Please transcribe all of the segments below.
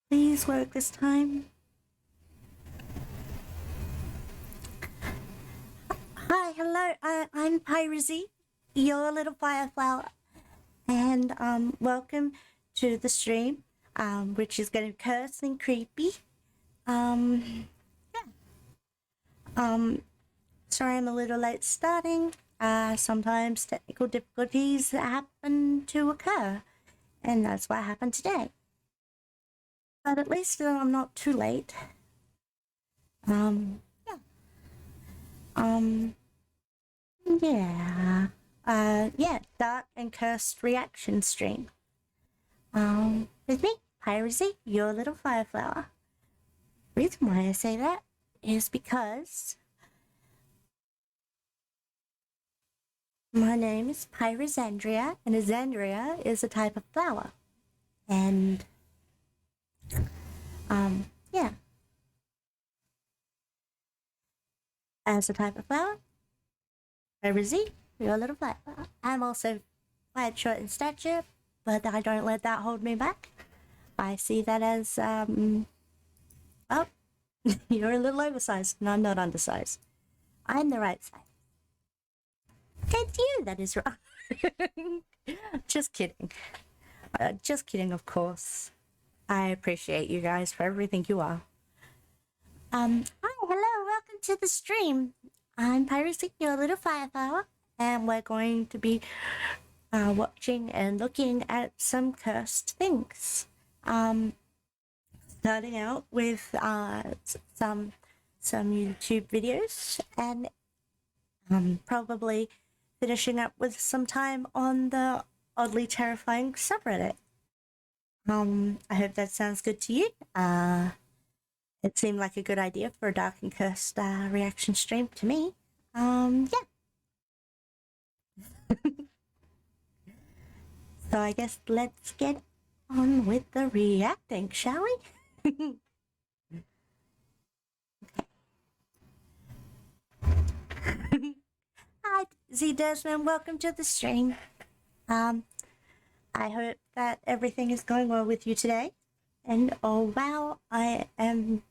Please work this time. Hi, hello, I'm Pyra Z, your little fireflower, and welcome to the stream, which is going to be cursed and creepy. Yeah. Sorry I'm a little late starting. Sometimes technical difficulties happen to occur, and that's what happened today. But at least I'm not too late. Yeah. Yeah. Yeah, Dark and Cursed Reaction stream. With me, Pyra Z, your little fireflower. Reason why I say that is because my name is Pyra Zandria, and a Zandria is a type of flower. And, yeah. As a type of flower, Pyra Z, your little fireflower. I'm also quite short in stature, but I don't let that hold me back. I see that as, well, you're a little oversized, and I'm not undersized. I'm the right size. It's you that is wrong. Just kidding. Just kidding, of course. I appreciate you guys for everything you are. Hi, hello, welcome to the stream. I'm Pyra Z, your little fireflower, and we're going to be watching and looking at some cursed things. Starting out with some YouTube videos, and probably finishing up with some time on the oddly terrifying subreddit. I hope that sounds good to you. It seemed like a good idea for a Dark and Cursed reaction stream to me. Yeah. So I guess let's get on with the reacting, shall we? Hi, Z Desmond. Welcome to the stream. I hope that everything is going well with you today. And oh wow, I am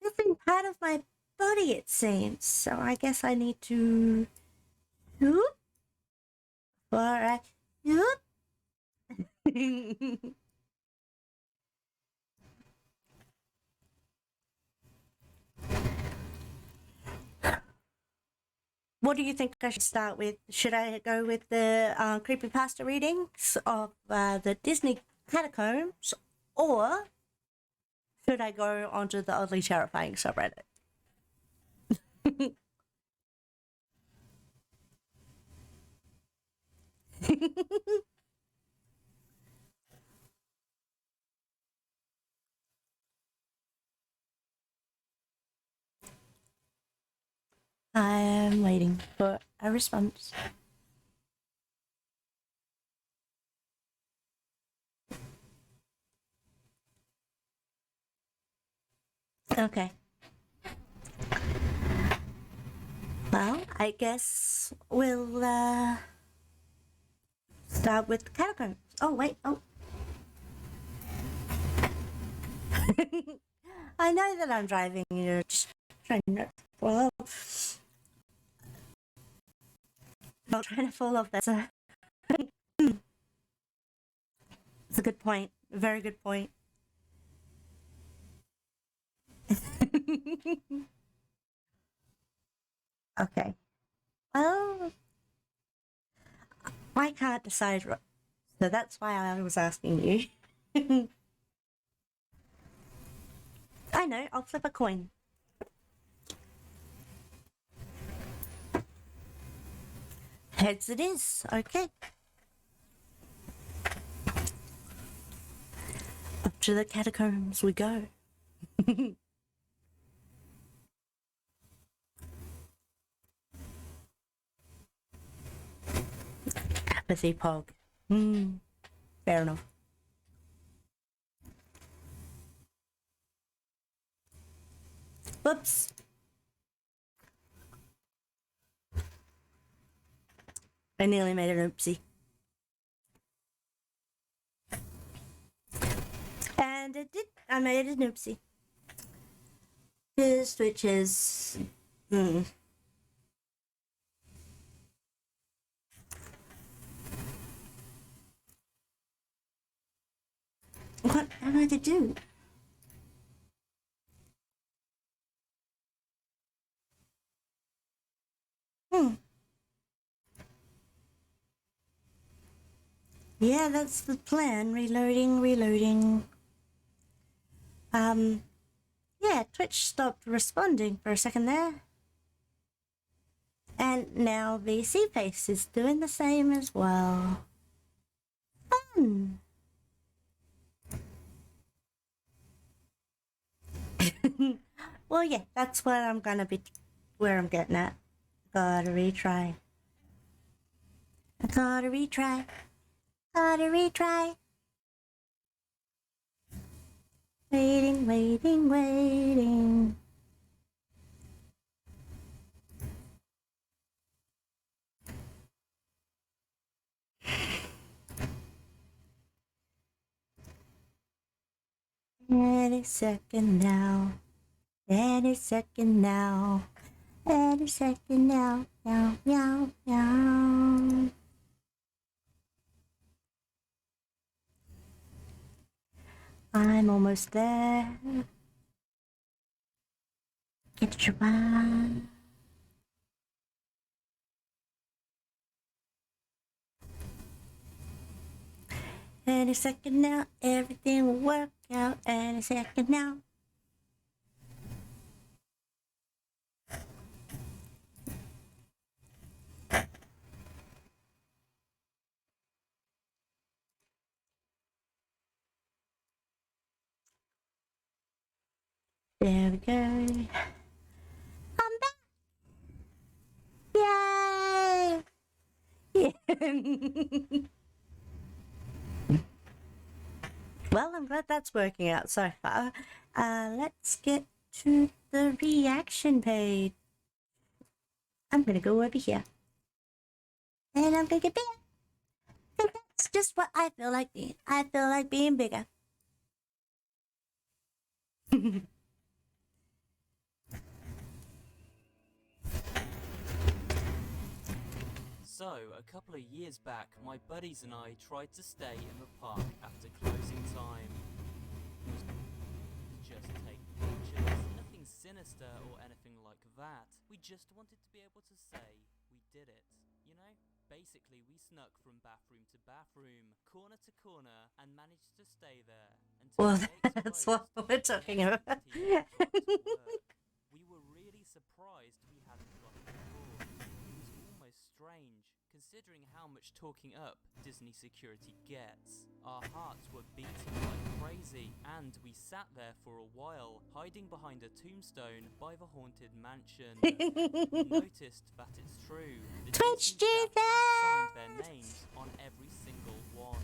missing part of my body, it seems. So I guess I need to whoop for a whoop. What do you think I should start with? Should I go with the creepypasta readings of the Disney catacombs, or should I go onto the oddly terrifying subreddit? I'm waiting for a response. Okay. Well, I guess we'll start with the catacombs. Oh, wait. Oh. I know that I'm driving. You're just trying not to fall off. Not trying to fall off. That's a good point. A very good point. Okay. Well, I can't decide, so that's why I was asking you. I know. I'll flip a coin. Heads it is. Okay. Up to the catacombs we go. Apathy pog. Fair enough. Whoops. I nearly made an oopsie. And kinda did. I made an oopsie. His Twitch is... What am I to do? Yeah, that's the plan. Reloading. Yeah, Twitch stopped responding for a second there. And now VC Face is doing the same as well. Fun! Well, yeah, that's what I'm gonna be... where I'm getting at. Gotta retry. Gotta retry. Waiting. Any second now. Meow. I'm almost there. Get your one. Any second now, everything will work out. Any second now. There we go. I'm back! Yay! Yeah. Well, I'm glad that's working out so far. Let's get to the reaction page. I'm gonna go over here. And I'm gonna get bigger. And that's just what I feel like being. I feel like being bigger. So, a couple of years back, my buddies and I tried to stay in the park after closing time. It was just take pictures, nothing sinister or anything like that. We just wanted to be able to say we did it, you know? Basically, we snuck from bathroom to bathroom, corner to corner, and managed to stay there until Well, the gates that's what closed we're talking and about. the next team got to work. We were really surprised we hadn't got it before. It was almost strange, considering how much talking up Disney security gets. Our hearts were beating like crazy, and we sat there for a while, hiding behind a tombstone by the haunted mansion. We noticed that it's true. The Twitch Disney staff had signed Jesus! their names on every single one.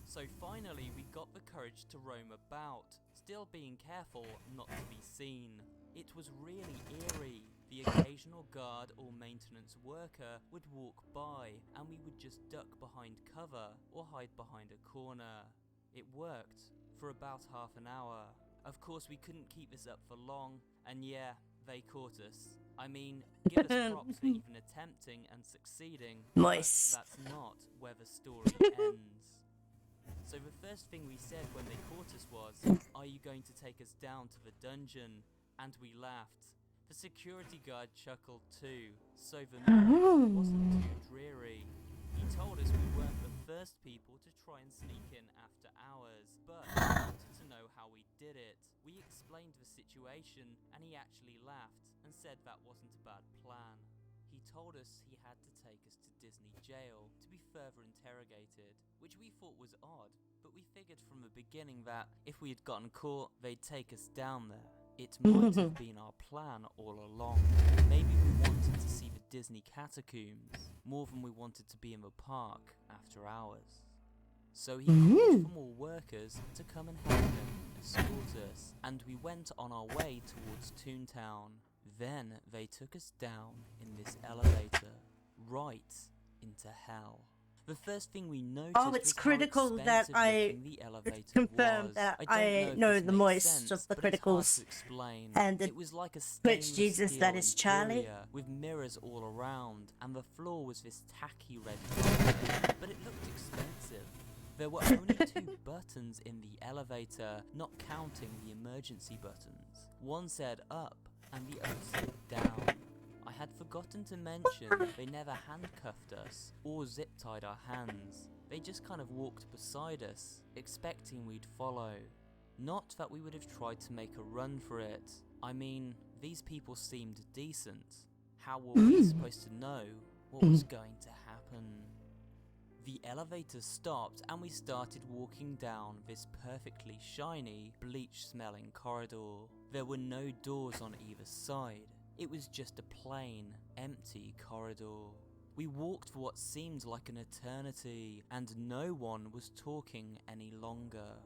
So finally we got the courage to roam about, still being careful not to be seen. It was really eerie. The occasional guard or maintenance worker would walk by and we would just duck behind cover or hide behind a corner. It worked for about half an hour. Of course we couldn't keep this up for long, and yeah, they caught us. I mean, give us props for even attempting and succeeding, Moist. but that's not where the story ends. So the first thing we said when they caught us was, "Are you going to take us down to the dungeon?" And we laughed. The security guard chuckled too, so the night wasn't too dreary. He told us we weren't the first people to try and sneak in after hours, but he wanted to know how we did it. We explained the situation and he actually laughed and said that wasn't a bad plan. He told us he had to take us to Disney jail to be further interrogated, which we thought was odd, but we figured from the beginning that if we had gotten caught, they'd take us down there. It might have been our plan all along. Maybe we wanted to see the Disney catacombs more than we wanted to be in the park after hours. So he called for more workers to come and help him escort us, and we went on our way towards Toontown. Then they took us down in this elevator, right into hell. The first thing we noticed Oh, it's was how critical that expensive I looking the elevator confirm was. that I I don't know if the this makes most sense, of the but it's hard criticals. to explain. And the It was like a Twitch stainless Jesus steel that is Charlie. interior with mirrors all around, and the floor was this tacky red carpet, but it looked expensive. There were only 2 buttons in the elevator, not counting the emergency buttons. One said up, and the other said down. I had forgotten to mention they never handcuffed us or zip-tied our hands. They just kind of walked beside us, expecting we'd follow. Not that we would have tried to make a run for it. I mean, these people seemed decent. How were we supposed to know what was going to happen? The elevator stopped and we started walking down this perfectly shiny, bleach-smelling corridor. There were no doors on either side. It was just a plain, empty corridor. We walked for what seemed like an eternity, and no one was talking any longer.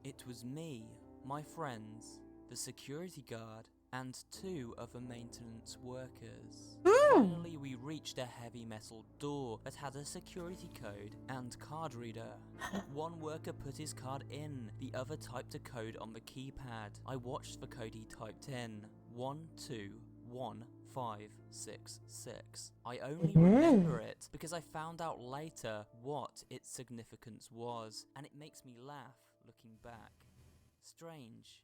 It was me, my friends, the security guard, and 2 other maintenance workers. Finally, we reached a heavy metal door that had a security code and card reader. One worker put his card in, the other typed a code on the keypad. I watched the code he typed in, 121566. I only remember it because I found out later what its significance was, and it makes me laugh looking back. Strange.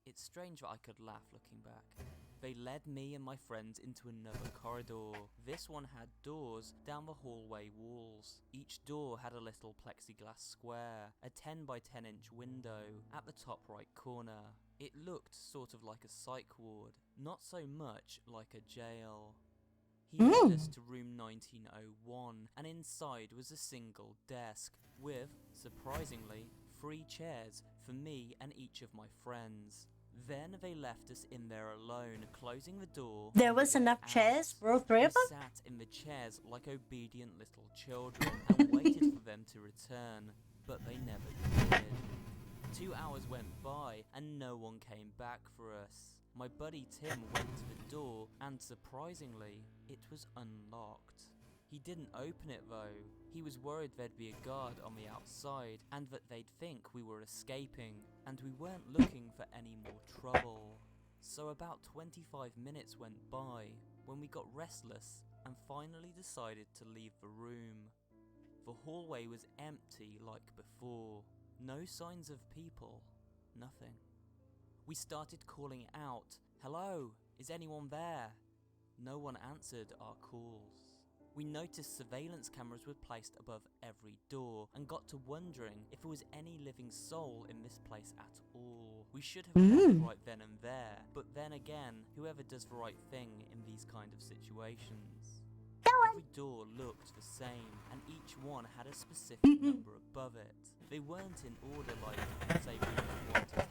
It's strange that I could laugh looking back. They led me and my friends into another corridor. This one had doors down the hallway walls. Each door had a little plexiglass square, a 10 by 10 inch window at the top right corner. It looked sort of like a psych ward, not so much like a jail. He led us to room 1901, and inside was a single desk with, surprisingly, 3 chairs for me and each of my friends. Then they left us in there alone, closing the door. There was enough chairs for all 3 of them? We sat in the chairs like obedient little children and waited for them to return, but they never did. 2 hours went by and no one came back for us. My buddy Tim went to the door and surprisingly, it was unlocked. He didn't open it though. He was worried there'd be a guard on the outside and that they'd think we were escaping and we weren't looking for any more trouble. So about 25 minutes went by when we got restless and finally decided to leave the room. The hallway was empty like before. No signs of people. Nothing. We started calling out, "Hello, is anyone there?" No one answered our calls. We noticed surveillance cameras were placed above every door and got to wondering if there was any living soul in this place at all. We should have left right then and there, but then again, whoever does the right thing in these kind of situations. Every door looked the same, and each one had a specific number above it. They weren't in order like, say, from 1 to 10.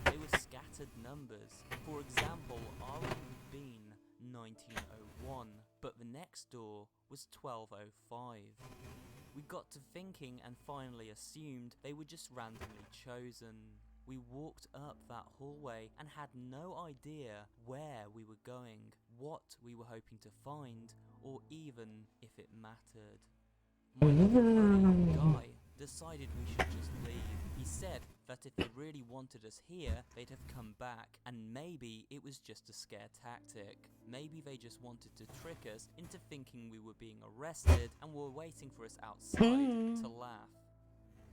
They were scattered numbers. For example, ours would have been 1901, but the next door was 1205. We got to thinking and finally assumed they were just randomly chosen. We walked up that hallway and had no idea where we were going, what we were hoping to find, or even if it mattered. My buddy, Guy, decided we should just leave. He said that if they really wanted us here, they'd have come back, and maybe it was just a scare tactic. Maybe they just wanted to trick us into thinking we were being arrested and were waiting for us outside to laugh.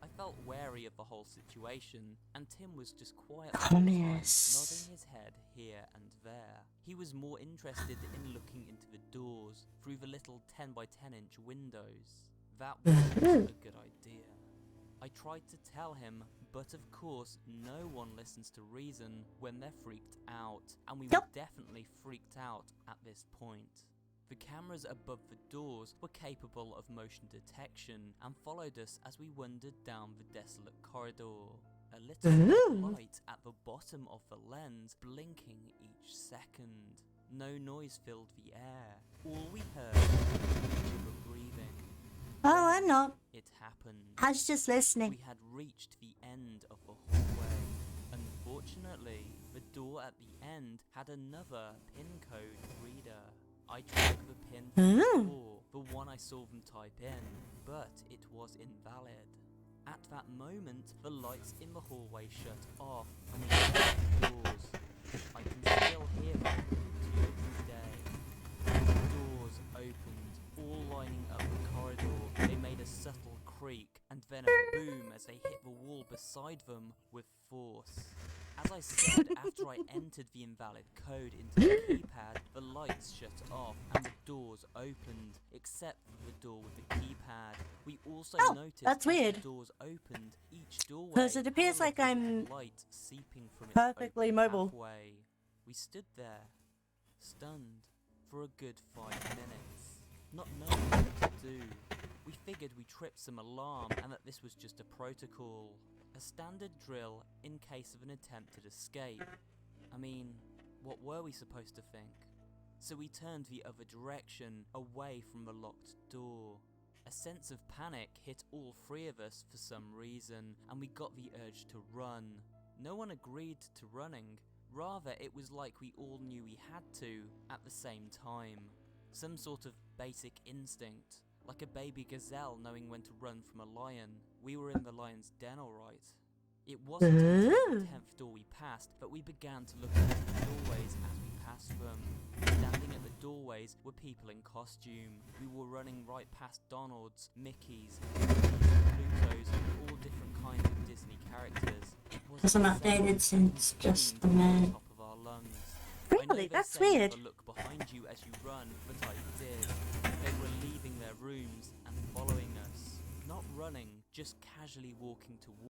I felt wary of the whole situation, and Tim was just quietly nodding his head here and there. He was more interested in looking into the doors through the little 10 by 10 inch windows. That wasn't a good idea. I tried to tell him, but of course no one listens to reason when they're freaked out, and we were definitely freaked out at this point. The cameras above the doors were capable of motion detection and followed us as we wandered down the desolate corridor. A little light at the bottom of the lens blinking each second. No noise filled the air. All we heard was breathing. Oh, I'm not. It happened. I was just listening. We had reached the end of the hallway. Unfortunately, the door at the end had another pin code reader. I took the pin from the Oh. door, the one I saw them type in, but it was invalid. At that moment, the lights in the hallway shut off and we shut the doors. I can still hear them to this day. The doors opened, all lining up the corridor. They made a subtle creak and then a boom as they hit the wall beside them with force. As I said, after I entered the invalid code into the keypad, the lights shut off and the doors opened, except for the door with the keypad. We also noticed that's as weird. the doors opened, each doorway 'Cause it appears had a like little bit I'm of light seeping from its perfectly open mobile. pathway. We stood there, stunned, for a good 5 minutes, not knowing what to do. We figured we tripped some alarm and that this was just a protocol. A standard drill in case of an attempted escape. I mean, what were we supposed to think? So we turned the other direction, away from the locked door. A sense of panic hit all three of us for some reason, and we got the urge to run. No one agreed to running, rather it was like we all knew we had to at the same time. Some sort of basic instinct. Like a baby gazelle knowing when to run from a lion. We were in the lion's den alright. It wasn't until the 10th door we passed that we began to look at the doorways as we passed them. Standing at the doorways were people in costume. We were running right past Donald's, Mickey's, Pluto's, all different kinds of Disney characters. Hasn't updated since just the man. Top of our lungs. Really? That's weird. Never look behind you as you run, but I did. They were leaving their rooms and following us. Not running, just casually walking towards